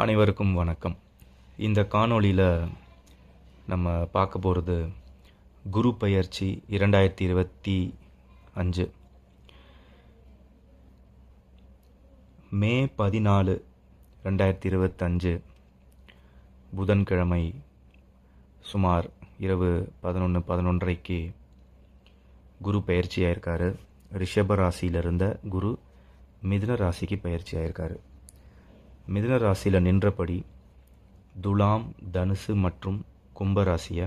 அனைவருக்கும் வணக்கம். இந்த காணொளியில் நம்ம பார்க்க போகிறது குரு பெயர்ச்சி 2025 மே 14, 2025 புதன்கிழமை சுமார் இரவு 11:11:30க்கு குரு பயிற்சி ஆயிருக்காரு. ரிஷப ராசியில் இருந்த குரு மிதுன ராசிக்கு பயிற்சி ஆயிருக்காரு. மிதுன ராசியில் நின்றபடி துலாம், தனுசு மற்றும் கும்ப ராசியை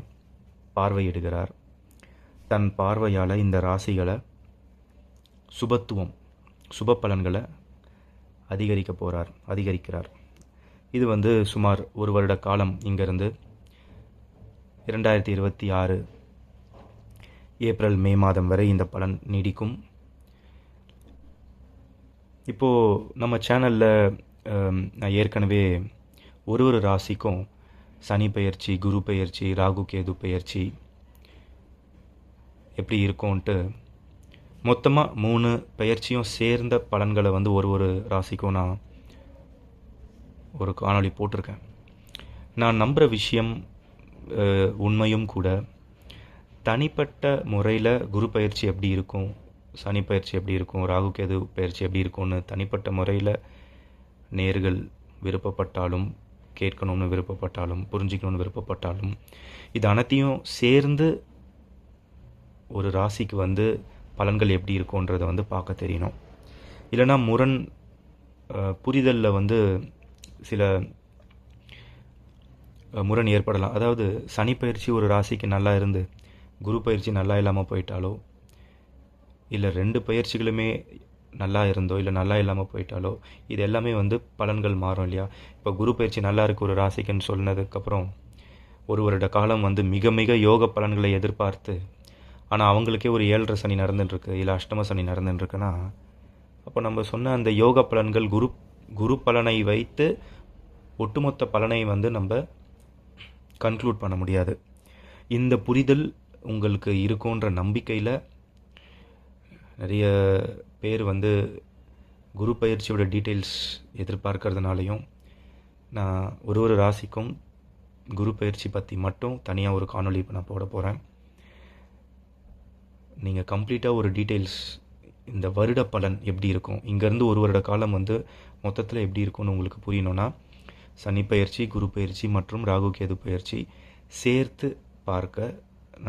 பார்வையிடுகிறார். தன் பார்வையால் இந்த ராசிகளை சுப பலன்களை அதிகரிக்கிறார். இது சுமார் ஒரு வருட காலம் இங்கிருந்து 2026 ஏப்ரல் மே மாதம் வரை இந்த பலன் நீடிக்கும். இப்போது நம்ம சேனலில் நான் ஏற்கனவே ஒரு ராசிக்கும் சனி பெயர்ச்சி, குரு பெயர்ச்சி, ராகு கேது பெயர்ச்சி எப்படி இருக்கும்ன்ட்டு மொத்தமாக 3 பெயர்ச்சியும் சேர்ந்த பலன்களை ஒரு ராசிக்கும் நான் ஒரு காணொளி போட்டிருக்கேன். நான் நம்புகிற விஷயம் உண்மையும் கூட. தனிப்பட்ட முறையில் குரு பயிற்சி எப்படி இருக்கும், சனி பயிற்சி எப்படி இருக்கும், ராகு கேது பயிற்சி எப்படி இருக்கும்னு தனிப்பட்ட முறையில் நேர்கள் விருப்பப்பட்டாலும், கேட்கணும்னு விருப்பப்பட்டாலும், புரிஞ்சிக்கணும்னு விருப்பப்பட்டாலும், இது அனைத்தையும் சேர்ந்து ஒரு ராசிக்கு பலன்கள் எப்படி இருக்கும்ன்றதை பார்க்க தெரியணும். இல்லைனா புரிதலில் சில முரண் ஏற்படலாம். அதாவது சனி பயிற்சி ஒரு ராசிக்கு நல்லா இருந்து குரு பயிற்சி நல்லா இல்லாமல் போயிட்டாலோ, இல்லை 2 பயிற்சிகளுமே நல்லா இருந்தோ இல்லை நல்லா இல்லாமல் போயிட்டாலோ, இது எல்லாமே பலன்கள் மாறும் இல்லையா. இப்போ குரு பயிற்சி நல்லா இருக்குது ஒரு ராசிக்குன்னு சொன்னதுக்கப்புறம் ஒரு வருட காலம் மிக மிக யோக பலன்களை எதிர்பார்த்து, ஆனால் அவங்களுக்கே ஒரு 7.5 சனி நடந்துட்டுருக்கு, இல்லை அஷ்டம சனி நடந்துட்டுருக்குன்னா, அப்போ நம்ம சொன்ன அந்த யோக பலன்கள் குரு பலனை வைத்து ஒட்டுமொத்த பலனை நம்ம கன்க்ளூட் பண்ண முடியாது. இந்த புரிதல் உங்களுக்கு இருக்குன்ற நம்பிக்கையில் நிறைய பேர் குரு பயிற்சியோட டீட்டெயில்ஸ் எதிர்பார்க்கறதுனாலையும் நான் ஒரு ராசிக்கும் குரு பயிற்சி பற்றி மட்டும் தனியாக ஒரு காணொளி இப்போ நான் போட போகிறேன். நீங்கள் கம்ப்ளீட்டாக ஒரு டீட்டெயில்ஸ், இந்த வருட பலன் எப்படி இருக்கும், இங்கேருந்து ஒரு வருட காலம் மொத்தத்தில் எப்படி இருக்கும்னு உங்களுக்கு புரியணுன்னா சனி பயிற்சி, குரு பயிற்சி மற்றும் ராகு கேது பயிற்சி சேர்த்து பார்க்க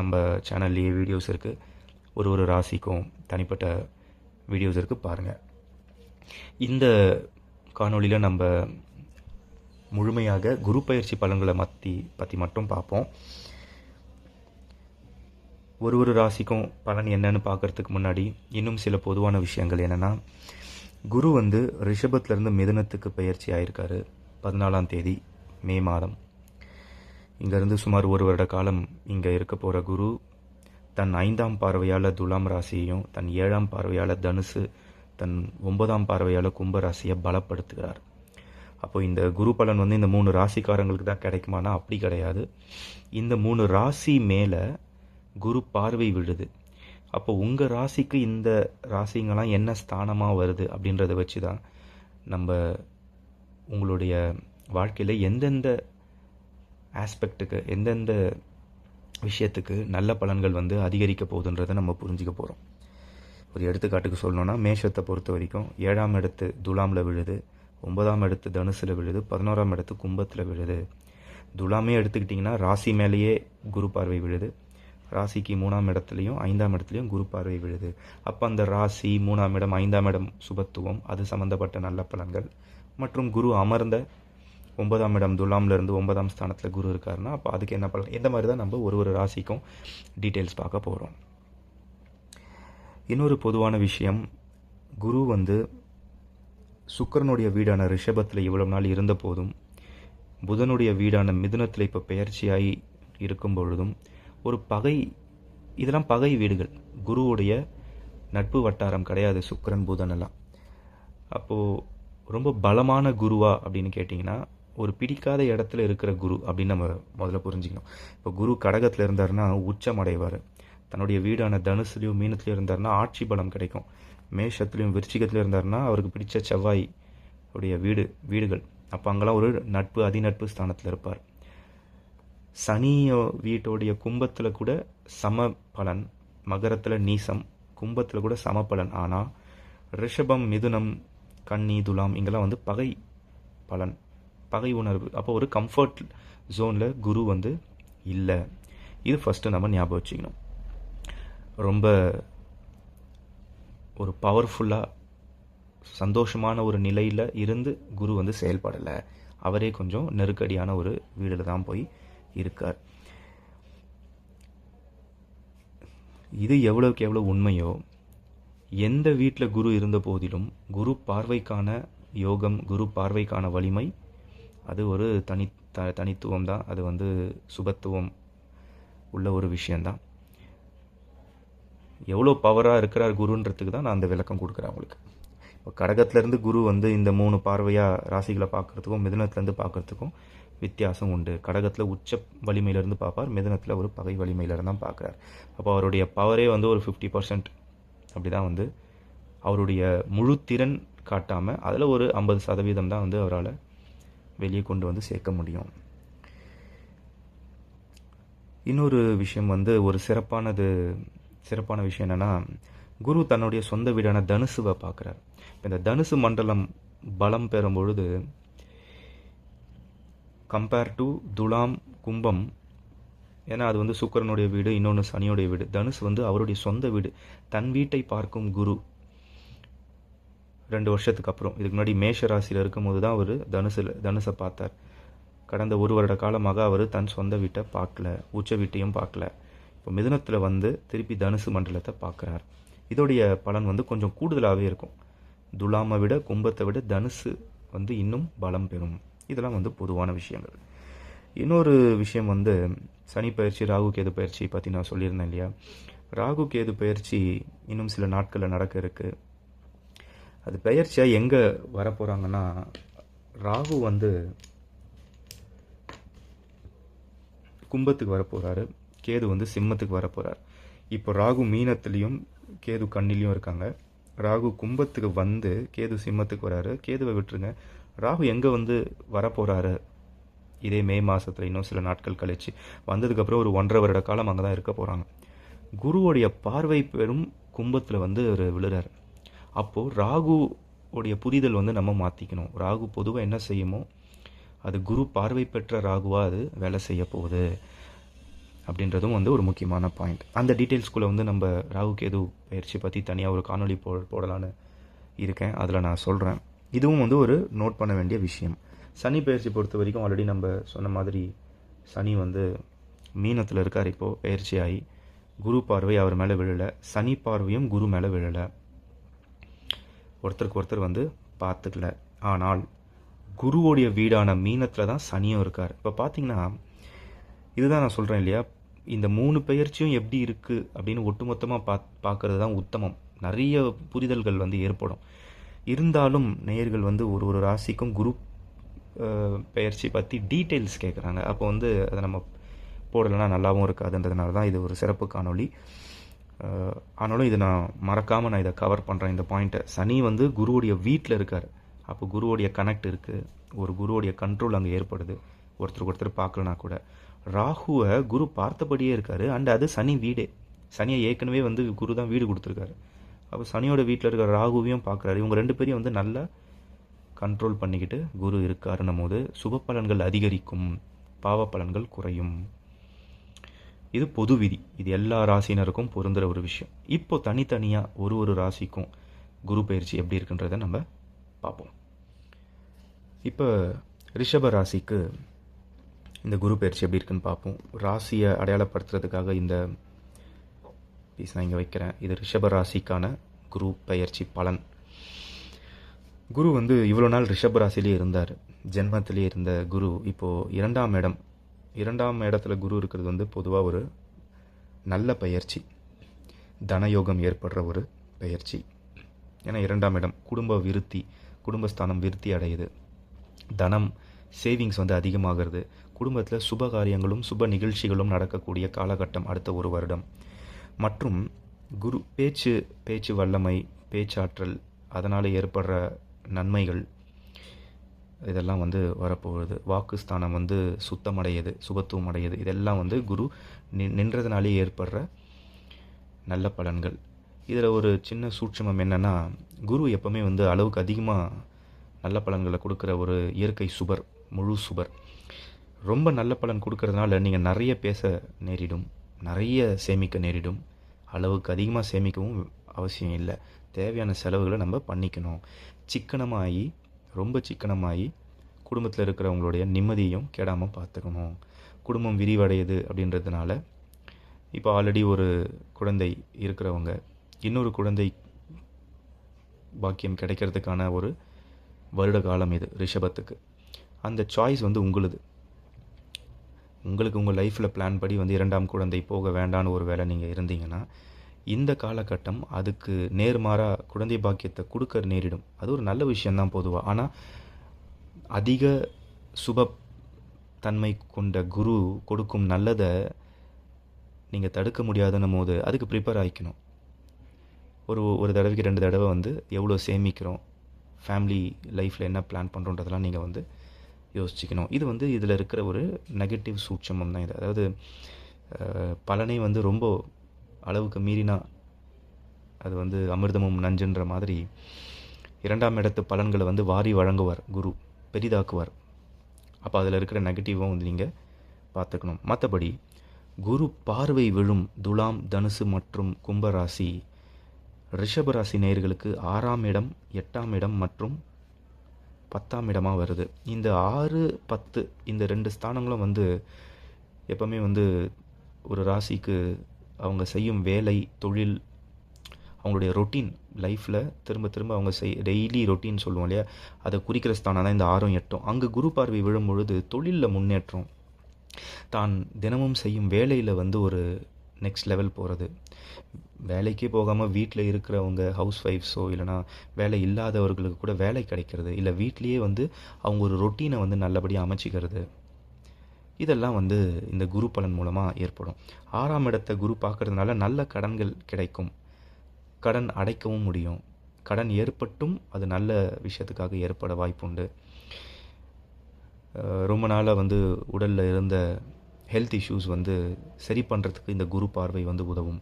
நம்ம சேனல்லையே வீடியோஸ் இருக்குது. ஒரு ராசிக்கும் தனிப்பட்ட வீடியோஸ் இருக்குது, பாருங்கள். இந்த காணொளியில் நம்ம முழுமையாக குரு பயிற்சி பலன்களை பற்றி மட்டும் பார்ப்போம். ஒரு ராசிக்கும் பலன் என்னன்னு பார்க்கறதுக்கு முன்னாடி இன்னும் சில பொதுவான விஷயங்கள் என்னென்னா, குரு ரிஷபத்திலேருந்து மிதுனத்துக்கு பயிற்சி ஆயிருக்காரு 14ஆம் தேதி மே மாதம். இங்கேருந்து சுமார் ஒரு வருட காலம் இங்கே இருக்க போகிற குரு தன் 5ஆம் பார்வையால் துலாம் ராசியையும், தன் 7ஆம் பார்வையால் தனுசு, தன் 9ஆம் பார்வையால் கும்ப ராசியை பலப்படுத்துகிறார். அப்போ இந்த குரு பலன் இந்த 3 ராசிக்காரங்களுக்கு தான் கிடைக்குமானா அப்படி கிடையாது. இந்த 3 ராசி மேலே குரு பார்வை விழுது. அப்போ உங்கள் ராசிக்கு இந்த ராசிங்கெல்லாம் என்ன ஸ்தானமாக வருது அப்படின்றத வச்சு தான் நம்ம உங்களுடைய வாழ்க்கையில் எந்தெந்த ஆஸ்பெக்டுக்கு, எந்தெந்த விஷயத்துக்கு நல்ல பலன்கள் அதிகரிக்க போகுதுன்றதை நம்ம புரிஞ்சிக்க போகிறோம். ஒரு எடுத்துக்காட்டுக்கு சொல்லணுன்னா, மேஷத்தை பொறுத்த வரைக்கும் 7ஆம் இடத்து துலாமில் விழுது, 9ஆம் இடத்து தனுசில் விழுது, 11ஆம் இடத்து கும்பத்தில் விழுது. துலாமே எடுத்துக்கிட்டிங்கன்னா ராசி மேலேயே குரு பார்வை விழுது. ராசிக்கு 3ஆம் இடத்துலையும் 5ஆம் இடத்துலையும் குரு பார்வை விழுது. அப்போ அந்த ராசி, 3ஆம் இடம், 5ஆம் இடம் சுபத்துவம், அது சம்மந்தப்பட்ட நல்ல பலன்கள். மற்றும் குரு அமர்ந்த 9ஆம் இடம் துலாமில் இருந்து 9ஆம் ஸ்தானத்தில் குரு இருக்காருன்னா அப்போ அதுக்கு என்ன பலன், இந்த மாதிரி தான் நம்ம ஒரு ராசிக்கும் டீட்டெயில்ஸ் பார்க்க போகிறோம். இன்னொரு பொதுவான விஷயம், குரு சுக்கிரனுடைய வீடான ரிஷபத்தில் இவ்வளவு நாள் இருந்த போதும், புதனுடைய வீடான மிதுனத்தில் இப்போ பெயர்ச்சியாகி இருக்கும் பொழுதும் ஒரு பகை, இதெல்லாம் பகை வீடுகள், குருவுடைய நட்பு வட்டாரம் கிடையாது சுக்கிரன் புதன் எல்லாம். அப்போது ரொம்ப பலமான குருவா அப்படின்னு கேட்டிங்கன்னா, ஒரு பிடிக்காத இடத்துல இருக்கிற குரு அப்படின்னு நம்ம முதல்ல புரிஞ்சுக்கணும். இப்போ குரு கடகத்தில் இருந்தாருன்னா உச்சம் அடைவார். தன்னுடைய வீடான தனுசுலையும் மீனத்துலையும் இருந்தாருன்னா ஆட்சி பலம் கிடைக்கும். மேஷத்துலையும் விருச்சிகத்துலையும் இருந்தாருன்னா அவருக்கு பிடிச்ச செவ்வாய் உடைய வீடுகள் அப்போ அங்கெல்லாம் ஒரு நட்பு அதிநட்பு ஸ்தானத்தில் இருப்பார். சனி வீட்டோடைய கும்பத்தில் கூட சம பலன், மகரத்தில் நீசம், கும்பத்தில் கூட சம பலன். ஆனால் ரிஷபம், மிதுனம், கன்னி, துலாம் இங்கெல்லாம் வந்து பகை பலன், பகை உணர்வு. அப்போ ஒரு கம்ஃபர்ட் ஜோனில் குரு வந்து இல்லை. இது ஃபஸ்ட்டு நம்ம ஞாபகம் வச்சுக்கணும். ரொம்ப ஒரு பவர்ஃபுல்லாக சந்தோஷமான ஒரு நிலையில் இருந்து குரு வந்து செயல்படலை. அவரே கொஞ்சம் நெருக்கடியான ஒரு வீடில் தான் போய் இருக்கார். இது எவ்வளோக்கு எவ்வளோ உண்மையோ, எந்த வீட்டில் குரு இருந்த போதிலும் குரு பார்வைக்கான யோகம், குரு பார்வைக்கான வலிமை அது ஒரு தனித்துவம் தான். அது வந்து சுபத்துவம் உள்ள ஒரு விஷயந்தான். எவ்வளோ பவராக இருக்கிறார் குருன்றதுக்கு தான் நான் அந்த விளக்கம் கொடுக்குறேன் உங்களுக்கு. இப்போ கடகத்துலேருந்து குரு வந்து இந்த 3 பார்வையாக ராசிகளை பார்க்குறதுக்கும் மிதுனத்துலேருந்து பார்க்குறதுக்கும் வித்தியாசம் உண்டு. கடகத்தில் உச்ச வலிமையிலேருந்து பார்ப்பார், மிதுனத்தில் ஒரு பகை வலிமையிலேருந்து தான் பார்க்குறார். அப்போ அவருடைய பவரே வந்து ஒரு 50% அப்படி தான் வந்து அவருடைய முழு திறன் காட்டாமல் அதில் ஒரு 50% தான் வந்து அவரால் வெளியே கொண்டு வந்து சேர்க்க முடியும். இன்னொரு விஷயம் வந்து ஒரு சிறப்பான விஷயம் என்னென்னா, குரு தன்னுடைய சொந்த வீடான தனுசுவை பார்க்குறார். இப்போ இந்த தனுசு மண்டலம் பலம் பெறும் பொழுது கம்பேர் டு துலாம், கும்பம், ஏன்னா அது வந்து சுக்கிரனுடைய வீடு, இன்னொன்று சனியோடைய வீடு. தனுசு வந்து அவருடைய சொந்த வீடு. தன் வீட்டை பார்க்கும் குரு 2 வருஷத்துக்கு அப்புறம், இதுக்கு முன்னாடி மேஷ ராசியில் இருக்கும்போது தான் அவர் தனுசை பார்த்தார். கடந்த 1 வருட காலமாக அவர் தன் சொந்த வீட்டை பார்க்கல, உச்ச வீட்டையும் பார்க்கல. இப்போ மிதுனத்தில் வந்து திருப்பி தனுசு மண்டலத்தை பார்க்குறார். இதோடைய பலன் வந்து கொஞ்சம் கூடுதலாகவே இருக்கும். துலாமை விட, கும்பத்தை விட தனுசு வந்து இன்னும் பலம் பெறும். இதெல்லாம் வந்து பொதுவான விஷயங்கள். இன்னொரு விஷயம் வந்து சனி பயிற்சி, ராகு கேது பயிற்சி பற்றி நான் சொல்லியிருந்தேன் இல்லையா. ராகு கேது பயிற்சி இன்னும் சில நாட்களில் நடக்க இருக்குது. அது பயிற்சியாக எங்கே வரப்போகிறாங்கன்னா, ராகு வந்து கும்பத்துக்கு வரப்போகிறாரு, கேது வந்து சிம்மத்துக்கு வரப்போகிறார். இப்போ ராகு மீனத்துலேயும் கேது கண்ணிலையும் இருக்காங்க. ராகு கும்பத்துக்கு வந்து கேது சிம்மத்துக்கு வராரு. கேதுவை விட்டுருங்க, ராகு எங்கே வந்து வரப்போகிறாரு, இதே மே மாதத்தில் இன்னும் சில நாட்கள் கழிச்சு வந்ததுக்கப்புறம் ஒரு 1.5 வருட காலம் அங்கே தான் இருக்க போகிறாங்க. குருவோடைய பார்வை பெறும் கும்பத்தில் வந்து ஒரு விழுறார். அப்போது ராகுவோடைய புரிதல் வந்து நம்ம மாற்றிக்கணும். ராகு பொதுவாக என்ன செய்யுமோ அது குரு பார்வை பெற்ற ராகுவாக அது வேலை செய்ய போகுது அப்படின்றதும் வந்து ஒரு முக்கியமான பாயிண்ட். அந்த டீட்டெயில்ஸ்குள்ளே வந்து நம்ம ராகு கேது பயிற்சி பற்றி தனியாக ஒரு காணொலி போடலான்னு இருக்கேன், அதில் நான் சொல்கிறேன். இதுவும் வந்து ஒரு நோட் பண்ண வேண்டிய விஷயம். சனி பயிற்சி பொறுத்த வரைக்கும் ஆல்ரெடி நம்ம சொன்ன மாதிரி சனி வந்து மீனத்தில் இருக்கார். இப்போது பயிற்சி ஆகி குரு பார்வை அவர் மேலே விழலை, சனி பார்வையும் குரு மேலே விழலை, ஒருத்தருக்கு ஒருத்தர் வந்து பார்த்துக்கல. ஆனால் குருவோடைய வீடான மீனத்தில் தான் சனியும் இருக்கார். இப்போ பார்த்தீங்கன்னா இதுதான் நான் சொல்கிறேன் இல்லையா, இந்த 3 பயிற்சியும் எப்படி இருக்குது அப்படின்னு ஒட்டுமொத்தமாக பார்க்கறது தான் உத்தமம். நிறைய புரிதல்கள் வந்து ஏற்படும். இருந்தாலும் நேயர்கள் வந்து ஒரு ராசிக்கும் குரு பயிற்சி பற்றி டீட்டெயில்ஸ் கேட்குறாங்க. அப்போ வந்து அதை நம்ம போடலைன்னா நல்லாவும் இருக்காதுன்றதுனால தான் இது ஒரு சிறப்பு காணொலி. ஆனாலும் இதை நான் மறக்காமல் நான் இதை கவர் பண்ணுறேன், இந்த பாயிண்ட்டை. சனி வந்து குருவுடைய வீட்டில் இருக்கார். அப்போ குருவோடைய கனெக்ட் இருக்குது, ஒரு குருவோடைய கண்ட்ரோல் அங்கே ஏற்படுது, ஒருத்தருக்கு ஒருத்தர் பார்க்கலனா கூட. ராகுவை குரு பார்த்தபடியே இருக்கார், அண்ட் அது சனி வீடே. சனியை ஏற்கனவே வந்து குரு தான் வீடு கொடுத்துருக்காரு. அப்போ சனியோட வீட்டில் இருக்கிற ராகுவையும் பார்க்குறாரு. இவங்க 2 பேரையும் வந்து நல்லா கண்ட்ரோல் பண்ணிக்கிட்டு குரு இருக்காருன்னும் போது சுப பலன்கள் அதிகரிக்கும், பாவ பலன்கள் குறையும். இது பொது விதி, இது எல்லா ராசினருக்கும் பொருந்துகிற ஒரு விஷயம். இப்போ தனித்தனியாக ஒரு ராசிக்கும் குரு பயிற்சி எப்படி இருக்குன்றதை நம்ம பார்ப்போம். இப்போ ரிஷப ராசிக்கு இந்த குரு பயிற்சி எப்படி இருக்குன்னு பார்ப்போம். ராசியை அடையாளப்படுத்துறதுக்காக இந்த பீஸ் நான் இங்கே வைக்கிறேன். இது ரிஷப ராசிக்கான குரு பயிற்சி பலன். குரு வந்து இவ்வளோ நாள் ரிஷப ராசிலே இருந்தார், ஜென்மத்திலே இருந்த குரு இப்போது 2ஆம் இடத்துல குரு இருக்கிறது வந்து பொதுவாக ஒரு நல்ல பயிற்சி, தனயோகம் ஏற்படுற ஒரு பயிற்சி. ஏன்னா 2ஆம் இடம் குடும்ப விருத்தி, குடும்பஸ்தானம் விருத்தி அடையுது, தனம் சேவிங்ஸ் வந்து அதிகமாகிறது, குடும்பத்தில் சுப காரியங்களும் சுப நிகழ்ச்சிகளும் நடக்கக்கூடிய காலகட்டம் அடுத்த 1 வருடம். மற்றும் குரு பேச்சு வல்லமை, பேச்சாற்றல், அதனால் ஏற்படுற நன்மைகள், இதெல்லாம் வந்து வரப்போகுது. வாக்குஸ்தானம் வந்து சுத்தமடையுது, சுபத்துவம் அடையுது. இதெல்லாம் வந்து குரு நின்றதுனாலே ஏற்படுற நல்ல பலன்கள். இதில் ஒரு சின்ன சூட்சமம் என்னென்னா, குரு எப்போவுமே வந்து அளவுக்கு அதிகமாக நல்ல பலன்களை கொடுக்குற ஒரு இயற்கை சுபர், முழு சுபர். ரொம்ப நல்ல பலன் கொடுக்கறதுனால நீங்கள் நிறைய பேச நேரிடும், நிறைய சேமிக்க நேரிடும். அளவுக்கு அதிகமாக சேமிக்கவும் அவசியம் இல்லை. தேவையான செலவுகளை நம்ம பண்ணிக்கணும். சிக்கனமாகி, ரொம்ப சிக்கனமாகி குடும்பத்தில் இருக்கிறவங்களுடைய நிம்மதியும் கெடாமல் பார்த்துக்கணும். குடும்பம் விரிவடையுது அப்படின்றதுனால, இப்போ ஆல்ரெடி ஒரு குழந்தை இருக்கிறவங்க இன்னொரு குழந்தை பாக்கியம் கிடைக்கிறதுக்கான ஒரு வருட காலம் இது ரிஷபத்துக்கு. அந்த சாய்ஸ் வந்து உங்களுக்கு உங்கள் லைஃப்பில் பிளான் படி வந்து 2ஆம் குழந்தை போக வேண்டான்னு ஒரு வேளை நீங்கள் இருந்தீங்கன்னா, இந்த காலகட்டம் அதுக்கு நேர்மாறாக குழந்தை பாக்கியத்தை கொடுக்க நேரிடும். அது ஒரு நல்ல விஷயந்தான் பொதுவாக. ஆனால் அதிக சுப தன்மை கொண்ட குரு கொடுக்கும் நல்லதை நீங்கள் தடுக்க முடியாதுன்னும் போது அதுக்கு ப்ரிப்பேர் ஆகிக்கணும். ஒரு தடவைக்கு 2 தடவை வந்து எவ்வளோ சேமிக்கிறோம், ஃபேமிலி லைஃப்பில் என்ன பிளான் பண்ணுறோன்றதெல்லாம் நீங்கள் வந்து யோசிச்சுக்கணும். இது வந்து இதில் இருக்கிற ஒரு நெகட்டிவ் சூட்சமம் தான் இது. அதாவது பலனை வந்து ரொம்ப அளவுக்கு மீறினா அது வந்து அமிர்தமும் நஞ்சுன்ற மாதிரி 2ஆம் இடத்து பலன்களை வந்து வாரி வழங்குவார் குரு, பெரிதாக்குவார். அப்போ அதில் இருக்கிற நெகட்டிவும் வந்து நீங்கள் பார்த்துக்கணும். மற்றபடி குரு பார்வை விழும் துலாம், தனுசு மற்றும் கும்பராசி, ரிஷபராசி நேயர்களுக்கு 6ஆம் இடம், 8ஆம் இடம் மற்றும் 10ஆம் இடமாக வருது. இந்த 6, 10 இந்த 2 ஸ்தானங்களும் வந்து எப்போவுமே வந்து ஒரு ராசிக்கு அவங்க செய்யும் வேலை, தொழில், அவங்களுடைய ரொட்டீன் லைஃப்பில் திரும்ப திரும்ப அவங்க டெய்லி ரொட்டீன் சொல்லுவோம் இல்லையா, அதை குறிக்கிற ஸ்தானம் தான் இந்த 6ம் 8ம். அங்கே குரு பார்வை விழும் பொழுது தொழிலில் முன்னேற்றம், தான் தினமும் செய்யும் வேலையில் வந்து ஒரு நெக்ஸ்ட் லெவல் போகிறது. வேலைக்கே போகாமல் வீட்டில் இருக்கிறவங்க ஹவுஸ் ஒய்ஃப்ஸோ இல்லைனா வேலை இல்லாதவர்களுக்கு கூட வேலை கிடைக்கிறது, இல்லை வீட்லேயே வந்து அவங்க ஒரு ரொட்டீனை வந்து நல்லபடியாக அமைச்சிக்கிறது. இதெல்லாம் வந்து இந்த குரு பலன் மூலமாக ஏற்படும். 6ஆம் இடத்தை குரு பார்க்கறதுனால நல்ல கடன்கள் கிடைக்கும், கடன் அடைக்கவும் முடியும். கடன் ஏற்பட்டும் அது நல்ல விஷயத்துக்காக ஏற்பட வாய்ப்புண்டு. ரொம்ப நாளாக வந்து உடலில் இருந்த ஹெல்த் இஷ்யூஸ் வந்து சரி பண்ணுறதுக்கு இந்த குரு பார்வை வந்து உதவும்.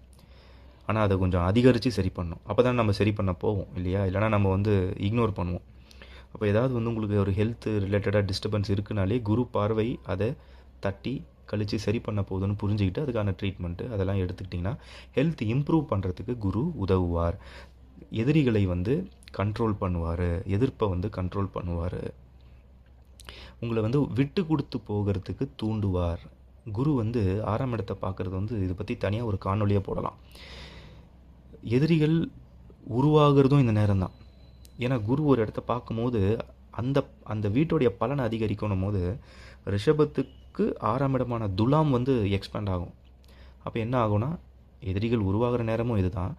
ஆனால் அதை கொஞ்சம் அதிகரித்து சரி பண்ணணும். அப்போ தான் நம்ம சரி பண்ண போவோம் இல்லையா, இல்லைனா நம்ம வந்து இக்னோர் பண்ணுவோம். அப்போ ஏதாவது வந்து உங்களுக்கு ஒரு ஹெல்த் ரிலேட்டடாக டிஸ்டர்பன்ஸ் இருக்குனாலே குரு பார்வை அதை தட்டி கழித்து சரி பண்ண போகுதுன்னு புரிஞ்சுக்கிட்டு அதுக்கான ட்ரீட்மெண்ட்டு அதெல்லாம் எடுத்துக்கிட்டிங்கன்னா ஹெல்த் இம்ப்ரூவ் பண்ணுறதுக்கு குரு உதவுவார். எதிரிகளை வந்து கண்ட்ரோல் பண்ணுவார், எதிர்ப்பை வந்து கண்ட்ரோல் பண்ணுவார், உங்களை வந்து விட்டு கொடுத்து போகிறதுக்கு தூண்டுவார். குரு வந்து 6ஆம் இடத்தை பார்க்குறது வந்து இதை பற்றி தனியாக ஒரு காணொலியாக போடலாம். எதிரிகள் உருவாகிறதும் இந்த நேரம் தான். ஏன்னா குரு ஒரு இடத்த பார்க்கும்போது அந்த அந்த வீட்டுடைய பலனை அதிகரிக்கணும் போது ரிஷபத்துக்கு 6ஆம் இடமான துலாம் வந்து எக்ஸ்பேண்ட் ஆகும். அப்போ என்ன ஆகும்னா, எதிரிகள் உருவாகிற நேரமும் இது தான்,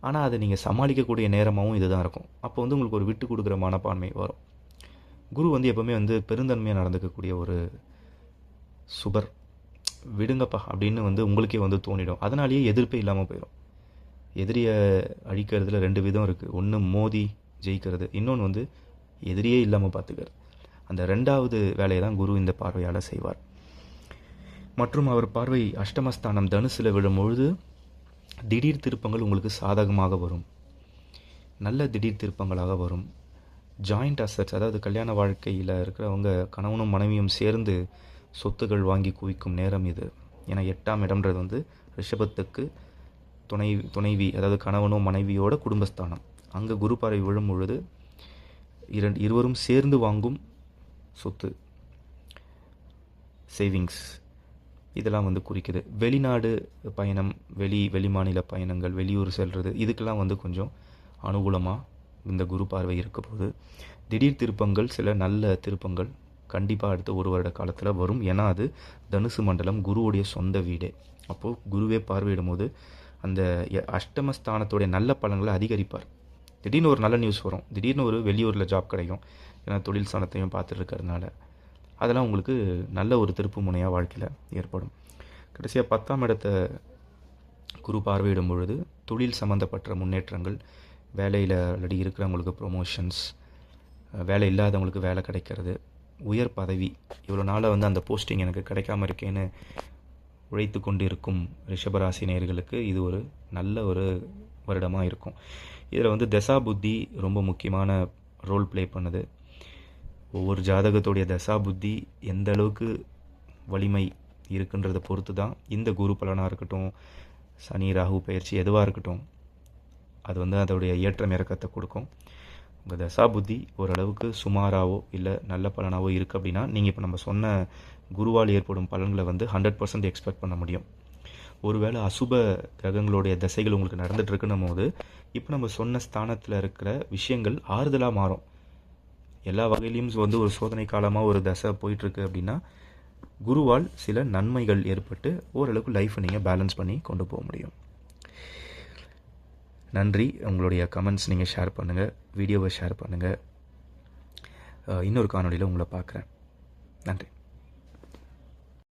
ஆனால் அதை நீங்கள் சமாளிக்கக்கூடிய நேரமாகவும் இது தான் இருக்கும். அப்போ வந்து உங்களுக்கு ஒரு விட்டு கொடுக்குற மனப்பான்மை வரும். குரு வந்து எப்போவுமே வந்து பெருந்தன்மையாக நடந்துக்கக்கூடிய ஒரு சுபர். விடுங்கப்பா அப்படின்னு வந்து உங்களுக்கே வந்து தோணிடும். அதனாலேயே எதிர்ப்பே இல்லாமல் போயிடும். எதிரியை அழிக்கிறதுல 2 விதம் இருக்குது. ஒன்று மோதி ஜெயிக்கிறது, இன்னொன்று வந்து எதிரியே இல்லாமல் பார்த்துக்கிறது. அந்த 2வது வேலையை தான் குரு இந்த பார்வையால் செய்வார். மற்றும் அவர் பார்வை அஷ்டமஸ்தானம் தனுசில் விழும்பொழுது திடீர் திருப்பங்கள் உங்களுக்கு சாதகமாக வரும், நல்ல திடீர் திருப்பங்களாக வரும். ஜாயிண்ட் அசட்ஸ், அதாவது கல்யாண வாழ்க்கையில் இருக்கிறவங்க கணவனும் மனைவியும் சேர்ந்து சொத்துகள் வாங்கி குவிக்கும் நேரம் இது. ஏன்னா 8ஆம் இடம்ன்றது வந்து ரிஷபத்துக்கு துணைவி, அதாவது கணவனோ மனைவியோட குடும்பஸ்தானம். அங்கே குரு பார்வை விழும் பொழுது இருவரும் சேர்ந்து வாங்கும் சொத்து, சேவிங்ஸ், இதெல்லாம் வந்து குறிக்குது. வெளிநாடு பயணம், வெளி மாநில பயணங்கள், வெளியூர் செல்வது, இதுக்கெல்லாம் வந்து கொஞ்சம் அனுகூலமாக இந்த குரு பார்வை இருக்க போது. திடீர் திருப்பங்கள், சில நல்ல திருப்பங்கள் கண்டிப்பாக அடுத்த 1 வருட காலத்தில் வரும். ஏன்னா அது தனுசு மண்டலம், குருவுடைய சொந்த வீடே. அப்போது குருவே பார்வையிடும் போது அந்த அஷ்டமஸ்தானத்துடைய நல்ல பலன்களை அதிகரிப்பார். திடீர்னு ஒரு நல்ல நியூஸ் வரும், திடீர்னு ஒரு வெளியூரில் ஜாப் கிடைக்கும், ஏன்னா தொழில் ஸ்தானத்தையும் பார்த்துட்டு இருக்கிறதுனால அதெல்லாம் உங்களுக்கு நல்ல ஒரு திருப்பு முனையாக வாழ்க்கையில் ஏற்படும். கடைசியாக 10ஆம் இடத்தை குரு பார்வையிடும் பொழுது தொழில் சம்மந்தப்பட்ட முன்னேற்றங்கள், வேலையில் ஆல்ரெடி இருக்கிறவங்களுக்கு ப்ரொமோஷன்ஸ், வேலை இல்லாதவங்களுக்கு வேலை கிடைக்கிறது, உயர் பதவி, இவ்வளோ நாளாக வந்து அந்த போஸ்டிங் எனக்கு கிடைக்காம இருக்கேன்னு உழைத்து கொண்டு இருக்கும் ரிஷபராசி நேயர்களுக்கு இது ஒரு நல்ல ஒரு வருடமாக இருக்கும். இதில் வந்து தசா புத்தி ரொம்ப முக்கியமான ரோல் ப்ளே பண்ணுது. ஒவ்வொரு ஜாதகத்துடைய தசா புத்தி எந்த அளவுக்கு வலிமை இருக்குன்றதை பொறுத்து தான் இந்த குரு பலனாக இருக்கட்டும், சனி ராகு பயிற்சி எதுவாக இருக்கட்டும், அது வந்து அதோடைய ஏற்றம் இறக்கத்தை கொடுக்கும். உங்கள் தசா புத்தி ஓரளவுக்கு சுமாராகவோ இல்லை நல்ல பலனாகவோ இருக்குது அப்படின்னா நீங்கள் இப்போ நம்ம சொன்ன குருவால் ஏற்படும் பலன்களை வந்து 100% எக்ஸ்பெக்ட் பண்ண முடியும். ஒருவேளை அசுப கிரகங்களுடைய தசைகள் உங்களுக்கு நடந்துட்டு இருக்குன்னும் போது இப்போ நம்ம சொன்ன ஸ்தானத்தில் இருக்கிற விஷயங்கள் ஆறுதலாக மாறும். எல்லா வகையிலையும் வந்து ஒரு சோதனை காலமாக ஒரு தசை போயிட்டுருக்கு அப்படின்னா குருவால் சில நன்மைகள் ஏற்பட்டு ஓரளவுக்கு லைஃப்பை நீங்கள் பேலன்ஸ் பண்ணி கொண்டு போக முடியும். நன்றி. உங்களுடைய கமெண்ட்ஸ் நீங்கள் ஷேர் பண்ணுங்கள், வீடியோவை ஷேர் பண்ணுங்கள். இன்னொரு காணொளியில் உங்களை பார்க்குறேன். நன்றி.